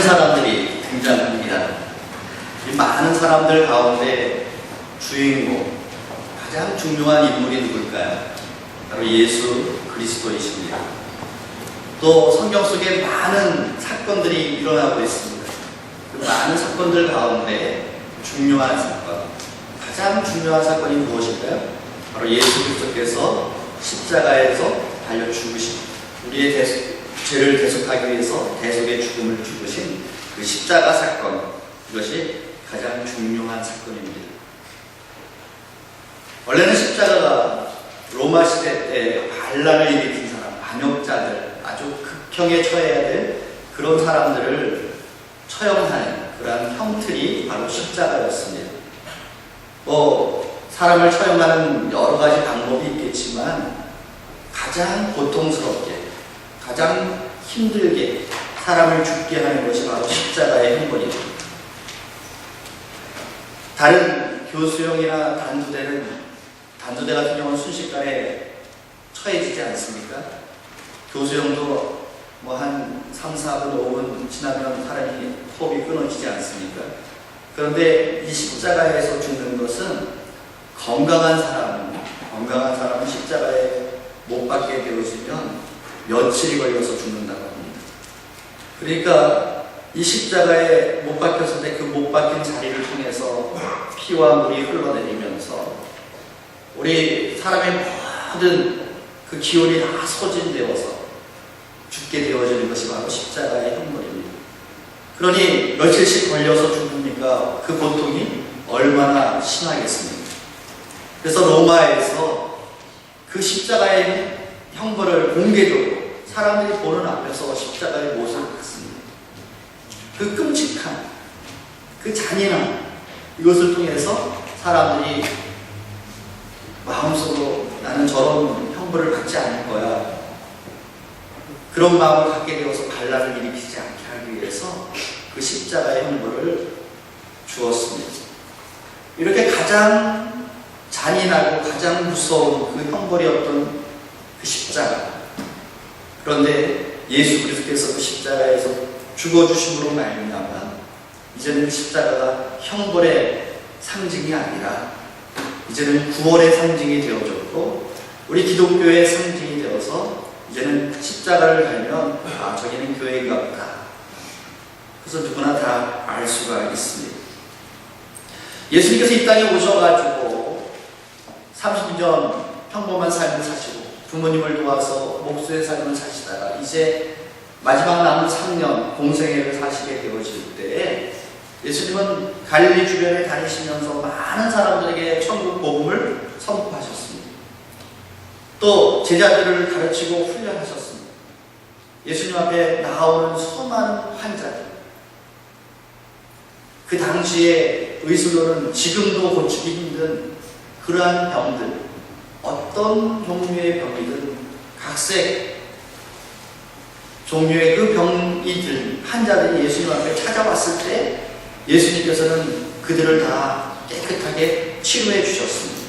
많은 사람들이 등장합니다. 이 많은 사람들 가운데 주인공, 가장 중요한 인물이 누굴까요? 바로 예수 그리스도이십니다. 또 성경 속에 많은 사건들이 일어나고 있습니다. 그 많은 사건들 가운데 중요한 사건, 가장 중요한 사건이 무엇일까요? 바로 예수 그리스도께서 십자가에서 달려 죽으신, 우리의 죄를 대속하기 위해서 대속의 죽음을 죽으신 그 십자가 사건, 이것이 가장 중요한 사건입니다. 원래는 십자가가 로마 시대 때 반란을 일으킨 사람, 반역자들, 아주 극형에 처해야 될 그런 사람들을 처형하는 그러한 형틀이 바로 십자가였습니다. 사람을 처형하는 여러 가지 방법이 있겠지만 가장 고통스럽게, 가장 힘들게 사람을 죽게 하는 것이 바로 십자가의 형벌입니다. 다른 교수형이나 단두대 같은 경우는 순식간에 처해지지 않습니까? 교수형도 한 3, 4분, 5분 지나면 사람이 호흡이 끊어지지 않습니까? 그런데 이 십자가에서 죽는 것은 건강한 사람은 십자가에 못 박게 되어지면 며칠이 걸려서 죽는다고 합니다. 그러니까 이 십자가에 못 박혔을 때 그 못 박힌 자리를 통해서 피와 물이 흘러내리면서 우리 사람의 모든 그 기운이 다 소진되어서 죽게 되어지는 것이 바로 십자가의 형벌입니다. 그러니 며칠씩 걸려서 죽으니까 그 고통이 얼마나 심하겠습니까? 그래서 로마에서 그 십자가의 형벌을 공개적으로 사람들이 보는 앞에서 십자가의 못을 박습니다. 그 끔찍한, 그 잔인함, 이것을 통해서 사람들이 마음속으로 나는 저런 형벌을 받지 않을 거야, 그런 마음을 갖게 되어서 반란을 일으키지 않게 하기 위해서 그 십자가의 형벌을 주었습니다. 이렇게 가장 잔인하고 가장 무서운 그 형벌이었던 그 십자가, 그런데 예수 그리스도께서 그 십자가에서 죽어주심으로 말미암아 이제는 십자가가 형벌의 상징이 아니라 이제는 구원의 상징이 되어졌고, 우리 기독교의 상징이 되어서 이제는 십자가를 달면 저기는 교회인가 보다, 그래서 누구나 다 알 수가 있습니다. 예수님께서 이 땅에 오셔가지고 30년 평범한 삶을 사시고 부모님을 도와서 목수의 삶을 사시다가 이제 마지막 남은 3년 공생애를 사시게 되어질 때에 예수님은 갈릴리 주변에 다니시면서 많은 사람들에게 천국 복음을 선포하셨습니다. 또 제자들을 가르치고 훈련하셨습니다. 예수님 앞에 나오는 수많은 환자들, 그 당시에 의술로는 지금도 고치기 힘든 그러한 병들, 어떤 종류의 병이든 각색 종류의 그 병이 든 환자들이 예수님 앞에 찾아왔을 때 예수님께서는 그들을 다 깨끗하게 치료해 주셨습니다.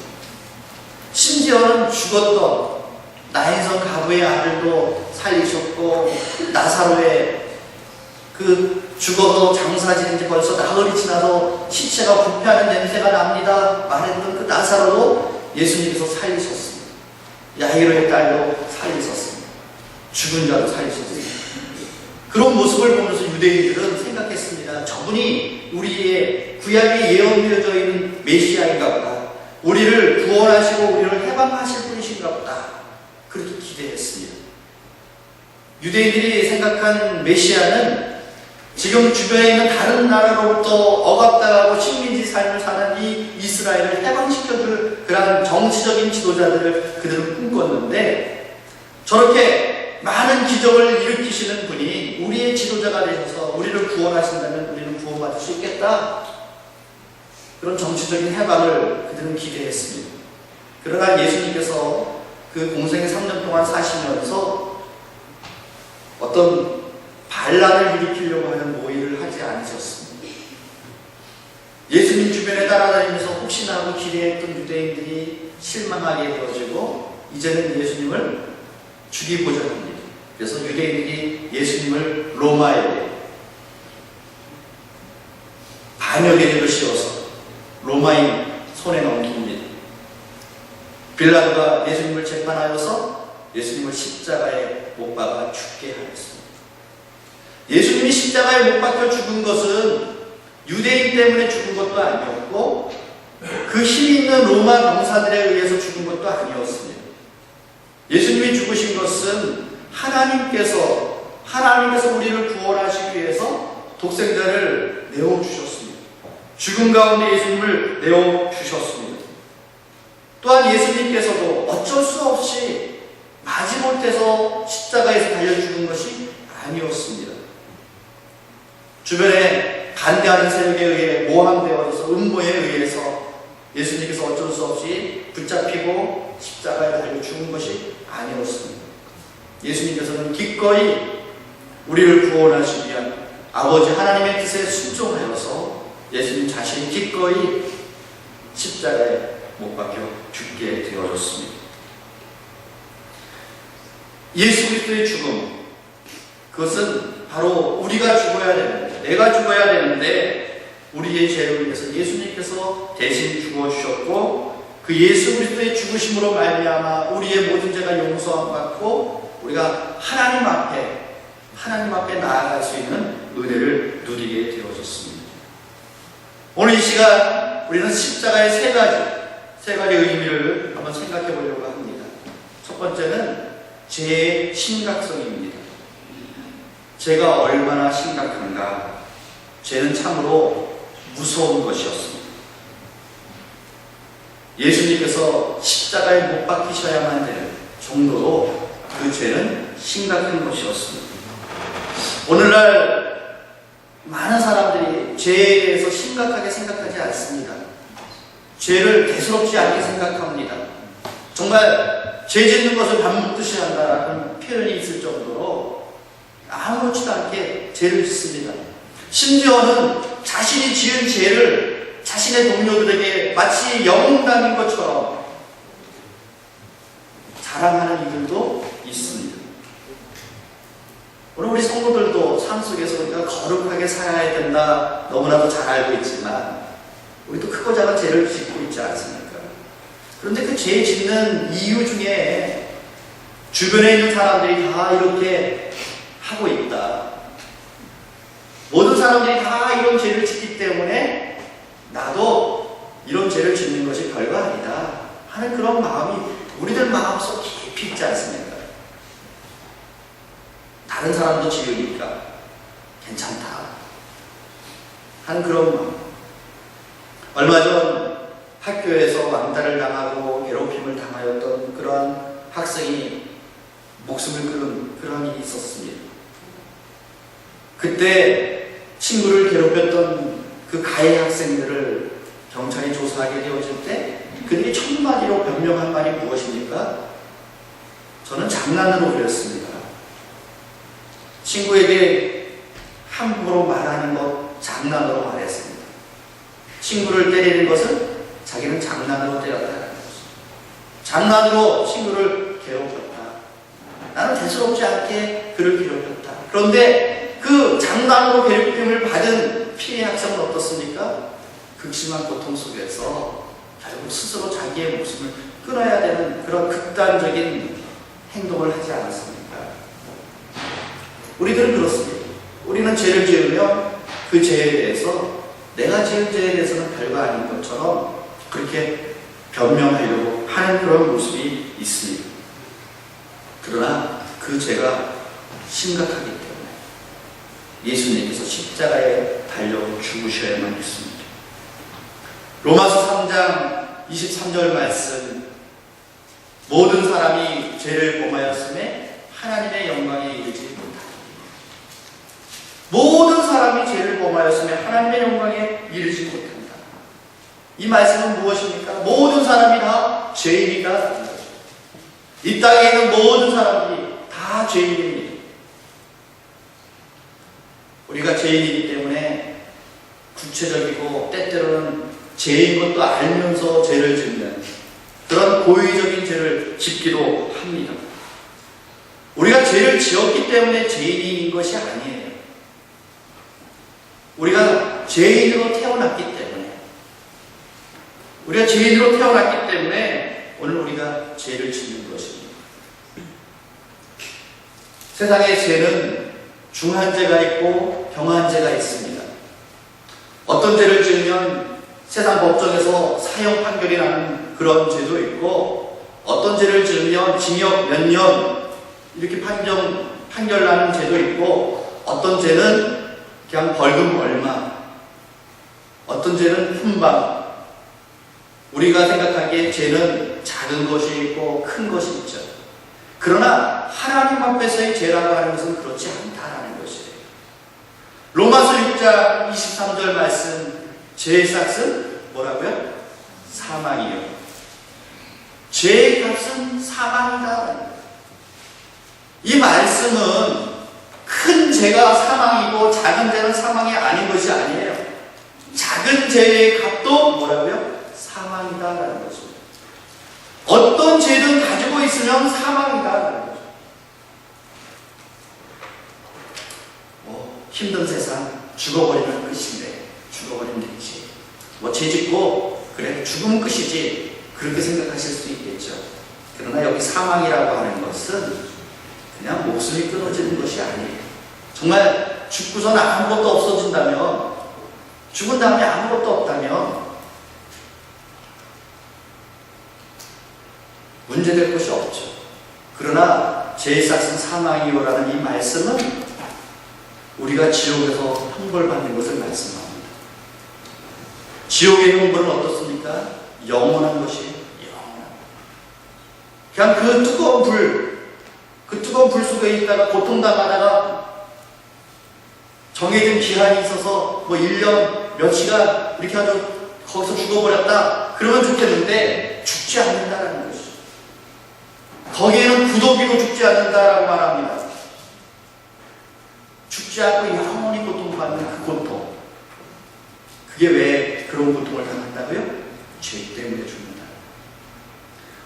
심지어는 죽었던 나인성 가부의 아들도 살리셨고, 나사로의 그 죽어서 장사 지낸 지 벌써 나흘이 지나서 시체가 부패하는 냄새가 납니다 말했던 그 나사로도 예수님께서 살리셨습니다. 야이로의 딸도 살리셨습니다. 죽은 자도 살리셨습니다. 그런 모습을 보면서 유대인들은 생각했습니다. 저분이 우리의 구약에 예언되어져 있는 메시아인가 보다, 우리를 구원하시고 우리를 해방하실 분이신가 보다, 그렇게 기대했습니다. 유대인들이 생각한 메시아는 지금 주변에 있는 다른 나라로부터 억압당하고 식민지 삶을 사는 이 이스라엘을 해방시켜줄 그런 정치적인 지도자들을 그들은 꿈꿨는데, 저렇게 많은 기적을 일으키시는 분이 우리의 지도자가 되셔서 우리를 구원하신다면 우리는 구원받을 수 있겠다, 그런 정치적인 해방을 그들은 기대했습니다. 그러나 예수님께서 그 공생의 3년 동안 사시면서 어떤 반란을 일으키려고 하는 모의를 하지 않으셨습니다. 예수님 주변에 따라다니면서 혹시나 하고 기대했던 유대인들이 실망하게 되어지고 이제는 예수님을 죽이고자 합니다. 그래서 유대인들이 예수님을 로마에 암여 개를 씌워서 로마인 손에 넘깁니다. 빌라도가 예수님을 재판하여서 예수님을 십자가에 못 박아 죽게 하였습니다. 예수님이 십자가에 못 박혀 죽은 것은 유대인 때문에 죽은 것도 아니었고 그 힘 있는 로마 병사들에 의해서 죽은 것도 아니었습니다. 예수님이 죽으신 것은 하나님께서 우리를 구원하시기 위해서 독생자를 내어주셨습니다. 죽음 가운데 예수님을 내어주셨습니다. 또한 예수님께서도 어쩔 수 없이 마지못해서 십자가에서 달려 죽은 것이 아니었습니다. 주변에 반대하는 세력에 의해 모함되어져서 음모에 의해서 예수님께서 어쩔 수 없이 붙잡히고 십자가에 달려 죽은 것이 아니었습니다. 예수님께서는 기꺼이 우리를 구원하시기 위한 아버지 하나님의 뜻에 순종하여서 예수님 자신이 기꺼이 십자가에 못 박혀 죽게 되어졌습니다. 예수 그리스도의 죽음, 그것은 바로 우리가 죽어야 되는데, 내가 죽어야 되는데 우리의 죄를 위해서 예수님께서 대신 죽어주셨고 그 예수 그리스도의 죽으심으로 말미암아 우리의 모든 죄가 용서함 받고 우리가 하나님 앞에 나아갈 수 있는 은혜를 누리게 되어졌습니다. 오늘 이 시간 우리는 십자가의 세 가지 의미를 한번 생각해 보려고 합니다. 첫 번째는 죄의 심각성입니다. 죄가 얼마나 심각한가? 죄는 참으로 무서운 것이었습니다. 예수님께서 십자가에 못 박히셔야만 되는 정도로 그 죄는 심각한 것이었습니다. 오늘날 많은 사람들이 죄에 대해서 심각하게 생각하지 않습니다. 죄를 대수롭지 않게 생각합니다. 정말 죄 짓는 것을 밥 먹듯이 한다라는 표현이 있을 정도로 아무렇지도 않게 죄를 짓습니다. 심지어는 자신이 지은 죄를 자신의 동료들에게 마치 영웅담인 것처럼 자랑하는 이들도 있습니다. 오늘 우리 성도들도 삶 속에서 우리가 거룩하게 살아야 된다 너무나도 잘 알고 있지만 우리도 크고 작은 죄를 짓고 있지 않습니까? 그런데 그 죄 짓는 이유 중에 주변에 있는 사람들이 다 이렇게 하고 있다. 모든 사람들이 다 이런 죄를 짓기 때문에 나도 이런 죄를 짓는 것이 별거 아니다 하는 그런 마음이 우리들 마음속 깊이 있지 않습니까? 다른 사람도 지으니까 괜찮다 하는 그런 마음. 얼마 전 학교에서 왕따를 당하고 괴롭힘을 당하였던 그러한 학생이 목숨을 끊은 그런 일이 있었습니다. 그때 친구를 괴롭혔던 그 가해 학생들을 경찰이 조사하게 되어질 때 그들이 첫 마디로 변명한 말이 무엇입니까? 저는 장난으로 그랬습니다. 친구에게 함부로 말하는 것 장난으로 말했습니다. 친구를 때리는 것은 자기는 장난으로 때렸다는 것입니다. 장난으로 친구를 괴롭혔다. 나는 대수롭지 않게 그를 괴롭혔다. 그런데 그 장난으로 괴롭힘을 받은 피해 학생은 어떻습니까? 극심한 고통 속에서 결국 스스로 자기의 목숨을 끊어야 되는 그런 극단적인 행동을 하지 않았습니까? 우리들은 그렇습니다. 우리는 죄를 지으면 그 죄에 대해서 내가 지은 죄에 대해서는 별거 아닌 것처럼 그렇게 변명하려고 하는 그런 모습이 있습니다. 그러나 그 죄가 심각하기 때문에 예수님께서 십자가에 달려 죽으셔야만 했습니다. 로마서 3장 23절 말씀, 모든 사람이 죄를 범하였음에 하나님의 영광에 이르지 못하리니. 모든 사람이 죄를 범하였음에 하나님의 영광에 이르지 못한다. 이 말씀은 무엇입니까? 모든 사람이 다 죄인이다. 이 땅에 있는 모든 사람들이 다 죄인입니다. 우리가 죄인이기 때문에 구체적이고 때때로는 죄인 것도 알면서 죄를 짓는 그런 고의적인 죄를 짓기도 합니다. 우리가 죄를 지었기 때문에 죄인인 것이 아니에요. 우리가 죄인으로 태어났기 때문에, 우리가 죄인으로 태어났기 때문에 오늘 우리가 죄를 짓는 것입니다. 세상의 죄는 중한 죄가 있고 경한 죄가 있습니다. 어떤 죄를 지으면 세상 법정에서 사형 판결이 나는 그런 죄도 있고, 어떤 죄를 지으면 징역 몇 년 이렇게 판결 나는 죄도 있고, 어떤 죄는 그냥 벌금 얼마, 어떤 죄는 훈방. 우리가 생각하기에 죄는 작은 것이 있고 큰 것이 있죠. 그러나 하나님 앞에서의 죄라고 하는 것은 그렇지 않다라는 것이에요. 로마서 6장 23절 말씀, 죄의 삭은 뭐라고요? 사망이요. 죄의 값은 사망이다. 이 말씀은 큰 죄가 사망이고 작은 죄는 사망이 아닌 것이 아니에요. 작은 죄의 값도 뭐라고요? 사망이다라는 것입니다. 어떤 죄든 가지고 있으면 사망이다라는 거죠. 힘든 세상, 죽어버리면 끝인데, 죽어버리면 되지. 죄 짓고 그래 죽으면 끝이지, 그렇게 생각하실 수 있겠죠. 그러나 여기 사망이라고 하는 것은 그냥 목숨이 끊어지는 것이 아니에요. 정말 죽고서는 아무것도 없어진다면, 죽은 다음에 아무것도 없다면 문제될 것이 없죠. 그러나 죄의 삭은 사망이요라는 이 말씀은 우리가 지옥에서 형벌받는 것을 말씀합니다. 지옥의 형벌은 어떻습니까? 영원한 것이에요. 그냥 그 뜨거운 불 속에 있다가 고통당하다가 정해진 기한이 있어서 1년 몇 시간 이렇게 아주 거기서 죽어버렸다 그러면 좋겠는데, 죽지 않는다라는 것이죠. 거기에는 구더기로 죽지 않는다라고 말합니다. 죽지 않고 영원히 고통받는 그 고통, 그게 왜 그런 고통을 당한다고요? 죄 때문에 죽는다.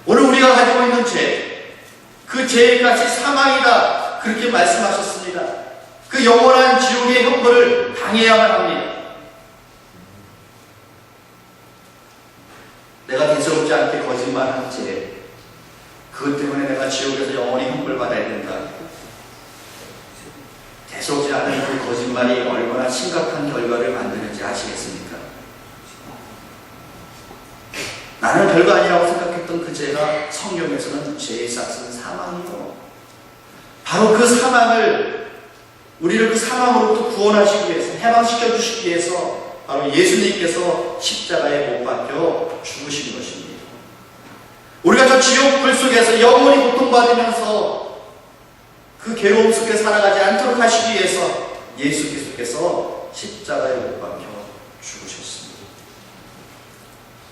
오늘 우리가 가지고 있는 죄, 그 죄의 값이 사망이다, 그렇게 말씀하셨습니다. 그 영원한 지옥의 형벌을 당해야만 합니다. 내가 대수롭지 않게 거짓말한 죄, 그것 때문에 내가 지옥에서 영원히 형벌받아야 된다. 대수롭지 않은 그 거짓말이 얼마나 심각한 결과를 만드는지 아시겠습니까? 나는 별거 아니라고 생각했던 그 죄가 성경에서는 죄의 삭은 사망이요. 바로 그 사망을, 우리를 그 사망으로부터 구원하시기 위해서, 해방시켜 주시기 위해서 바로 예수님께서 십자가에 못 박혀 죽으신 것입니다. 우리가 저 지옥 불 속에서 영원히 고통받으면서 그 괴로움 속에 살아가지 않도록 하시기 위해서 예수께서 십자가에 못 박혀 죽으셨습니다.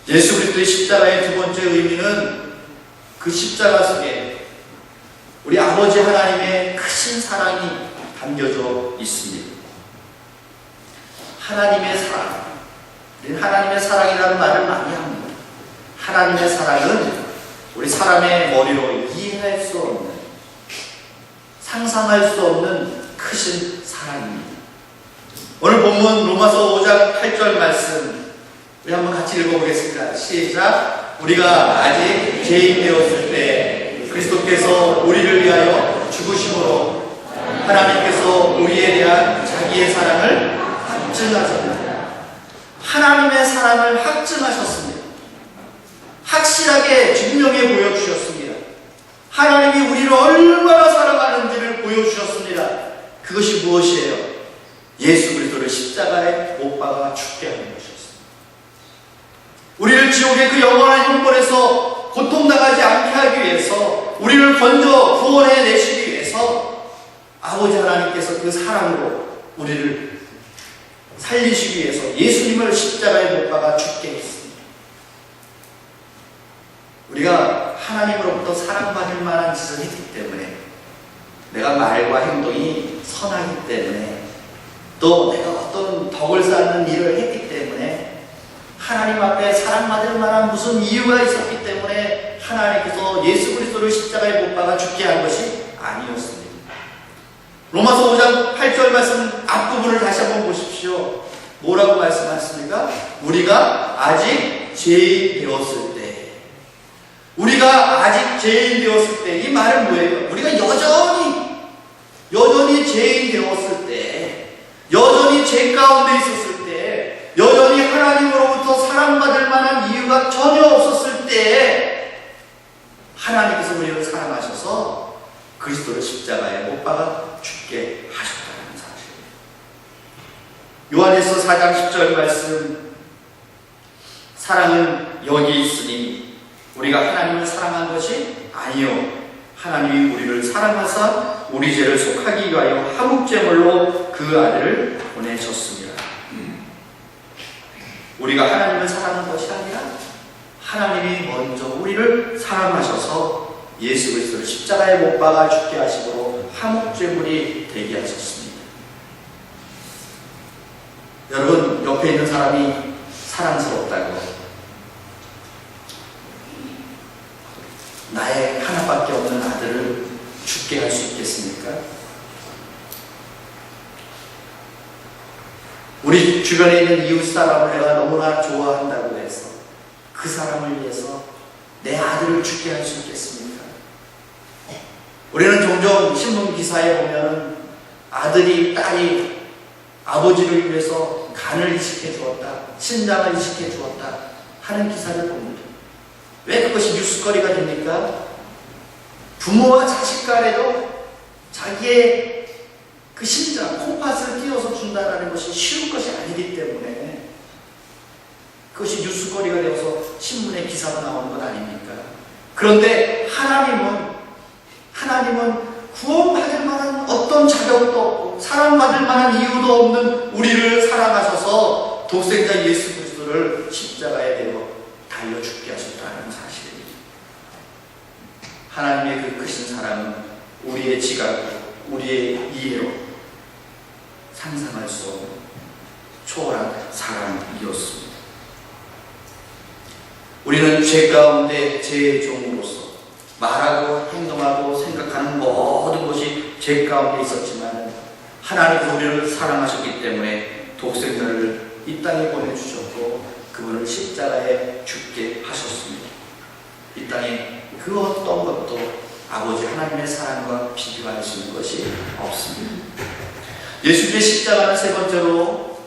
예수 그리스도의 십자가의 두 번째 의미는 그 십자가 속에 우리 아버지 하나님의 크신 사랑이 담겨져 있습니다. 하나님의 사랑, 우리는 하나님의 사랑이라는 말을 많이 합니다. 하나님의 사랑은 우리 사람의 머리로 이해할 수 없는, 상상할 수 없는 크신 사랑입니다. 오늘 본문 로마서 5장 8절 말씀 우리 한번 같이 읽어보겠습니다. 시작. 우리가 아직 죄인 되었을 때 그리스도께서 우리를 위하여 죽으심으로 하나님께서 우리에 대한 자기의 사랑을 확증하셨습니다. 하나님의 사랑을 확증하셨습니다. 확실하게 증명해 보여주셨습니다. 하나님이 우리를 얼마나 사랑하는지를 보여주셨습니다. 그것이 무엇이에요? 예수 그리스도를 십자가에 못 박아 죽게 하는 것이었습니다. 우리를 지옥의 그 영원한 형벌에서 고통당하지 않게 하기 위해서, 우리를 건져 구원해 내시기 위해서 아버지 하나님께서 그 사랑으로 우리를 살리시기 위해서 예수님을 십자가에 못 박아 죽게 했습니다. 우리가 하나님으로부터 사랑받을 만한 짓을 했기 때문에, 내가 말과 행동이 선하기 때문에, 또 내가 어떤 덕을 쌓는 일을 했기 때문에, 하나님 앞에 사랑받을 만한 무슨 이유가 있었기 때문에 하나님께서 예수 그리스도를 십자가에 못 박아 죽게 한 것이 아니었습니다. 로마서 5장 8절 말씀 앞부분을 다시 한번 보십시오. 뭐라고 말씀하셨습니까? 우리가 아직 죄인 되었을 때. 우리가 아직 죄인 되었을 때. 이 말은 뭐예요? 우리가 여전히 죄인 되었을 때, 여전히 죄 가운데 있었을 때, 여전히 하나님으로부터 사랑받을 만한 이유가 전혀 없었을 때, 하나님께서 우리를 사랑하셔서 그리스도를 십자가에 못 박아 죽게 하셨다는 사실. 요한에서 4장 10절 말씀, 사랑은 여기 있으니 우리가 하나님을 사랑한 것이 아니요 하나님이 우리를 사랑하사 우리 죄를 속하기 위하여 화목제물로 그 아들을 보내셨습니다. 우리가 하나님을 사랑한 것이 아니라 하나님이 먼저 우리를 사랑하셔서 예수 그리스도를 십자가에 못 박아 죽게 하심으로 화목제물이 되게 하셨습니다. 여러분, 옆에 있는 사람이 사랑스럽다고 나의 하나밖에 없는 아들을 죽게 할 수 있겠습니까? 우리 주변에 있는 이웃 사람을 내가 너무나 좋아한다고 해서 그 사람을 위해서 내 아들을 죽게 할 수 있겠습니까? 우리는 종종 신문 기사에 보면 아들이, 딸이 아버지를 위해서 간을 이식해 주었다, 신장을 이식해 주었다 하는 기사를 봅니다. 왜 그것이 뉴스거리가 됩니까? 부모와 자식 간에도 자기의 그 심장, 콩팥을 띄워서 준다는 것이 쉬운 것이 아니기 때문에 그것이 뉴스거리가 되어서 신문에 기사가 나오는 것 아닙니까? 그런데 하나님은 구원받을 만한 어떤 자격도 없고 사랑받을 만한 이유도 없는 우리를 사랑하셔서 독생자 예수 그리스도를 십자가에 대어 달려 죽게 하셨다는 사실입니다. 하나님의 그 크신 사랑은 우리의 지각으로, 우리의 이해로 상상할 수 없는 초월한 사랑이었습니다. 우리는 죄 가운데 죄의 종으로서 말하고 행동하고 생각하는 모든 것이 죄 가운데 있었지만 하나님께서 우리를 사랑하셨기 때문에 독생자를 이 땅에 보내주셨고 그분을 십자가에 죽게 하셨습니다. 이 땅에 그 어떤 것도 아버지 하나님의 사랑과 비교할 수 있는 것이 없습니다. 예수님의 십자가는 세 번째로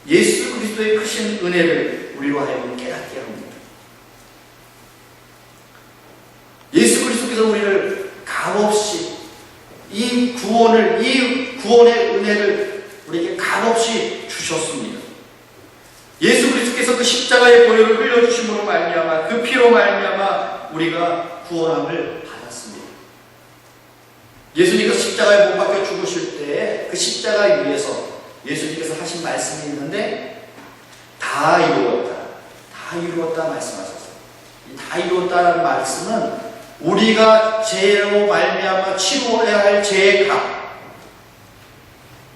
예수 그리스도의 크신 은혜를 우리로 하여금 깨닫게 합니다. 예수 그리스도께서 우리를 값없이 이 구원의 은혜를 우리에게 값없이 주셨습니다. 예수 그리스도께서 그 십자가의 보혈을 흘려주심으로 말미암아 그 피로 말미암아 우리가 구원함을 받았습니다. 예수님께서 십자가에 못 박혀 죽으실 때 그 십자가 위에서 예수님께서 하신 말씀이 있는데 다 이루었다 말씀하셨어요. 이 다 이루었다라는 말씀은 우리가 죄로 말미암아 치루어야 할 죄의 값,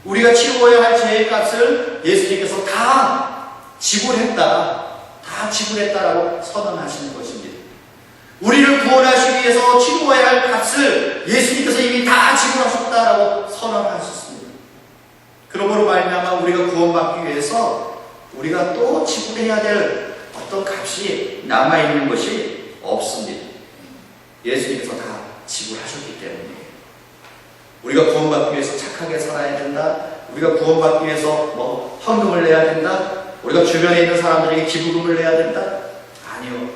우리가 치루어야 할 죄의 값을 예수님께서 다 지불했다라고 선언하시는 것입니다. 우리를 구원하시기 위해서 치루어야 할 값을 예수님께서 이미 다 지불하셨다라고 선언하셨습니다. 그러므로 말미암아 우리가 구원받기 위해서 우리가 또 지불해야 될 어떤 값이 남아있는 것이 없습니다. 예수님께서 다 지불하셨기 때문에 우리가 구원받기 위해서 착하게 살아야 된다, 우리가 구원받기 위해서 헌금을 내야 된다, 우리가 주변에 있는 사람들에게 기부금을 내야 된다? 아니요.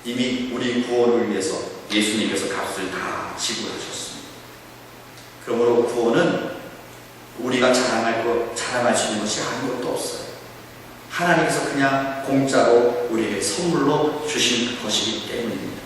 이미 우리 구원을 위해서 예수님께서 값을 다 지불하셨습니다. 그러므로 구원은 우리가 자랑할 수 있는 것이 아무것도 없어요. 하나님께서 그냥 공짜로 우리에게 선물로 주신 것이기 때문입니다.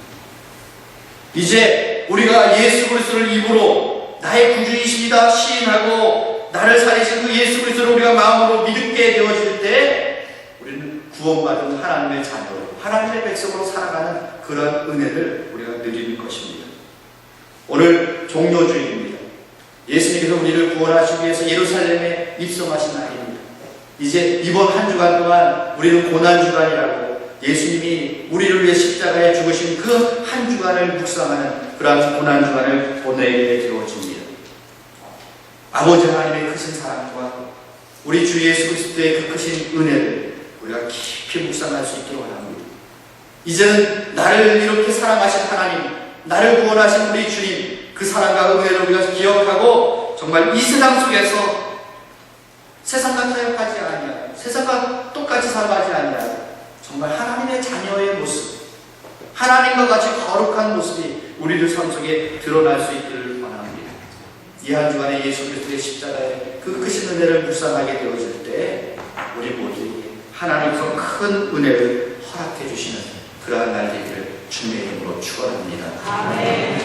이제 우리가 예수 그리스도를 입으로 나의 구주이십니다 시인하고 나를 살리신 그 예수 그리스도를 우리가 마음으로 믿게 되어질 때 우리는 구원받은 하나님의 자녀로, 하나님의 백성으로 살아가는 그런 은혜를 우리가 누리는 것입니다. 오늘 종료주일입니다. 예수님께서 우리를 구원하시기 위해서 예루살렘에 입성하신 날입니다. 이제 이번 한 주간 동안 우리는 고난주간이라고 예수님이 우리를 위해 십자가에 죽으신 그 한 주간을 묵상하는 그러한 고난주간을 보내게 되어집니다. 아버지 하나님의 크신 사랑과 우리 주 예수 그리스도의 그 크신 은혜를 우리가 깊이 묵상할 수 있도록 합니다. 이제는 나를 이렇게 사랑하신 하나님, 나를 구원하신 우리 주님, 그 사랑과 은혜를 우리가 기억하고 정말 이 세상 속에서 세상과 타협하지 아니하고 세상과 똑같이 살아가지 아니하고 정말 하나님의 자녀의 모습, 하나님과 같이 거룩한 모습이 우리들 삶 속에 드러날 수 있기를 원합니다. 이 한 주간에 예수 그리스도의 십자가의 그 크신 은혜를 묵상하게 되어질 때 우리 모두에게 하나님께서 큰 은혜를 허락해 주시는 그러한 날 되기를 주님의 이름으로 축원합니다. 아멘.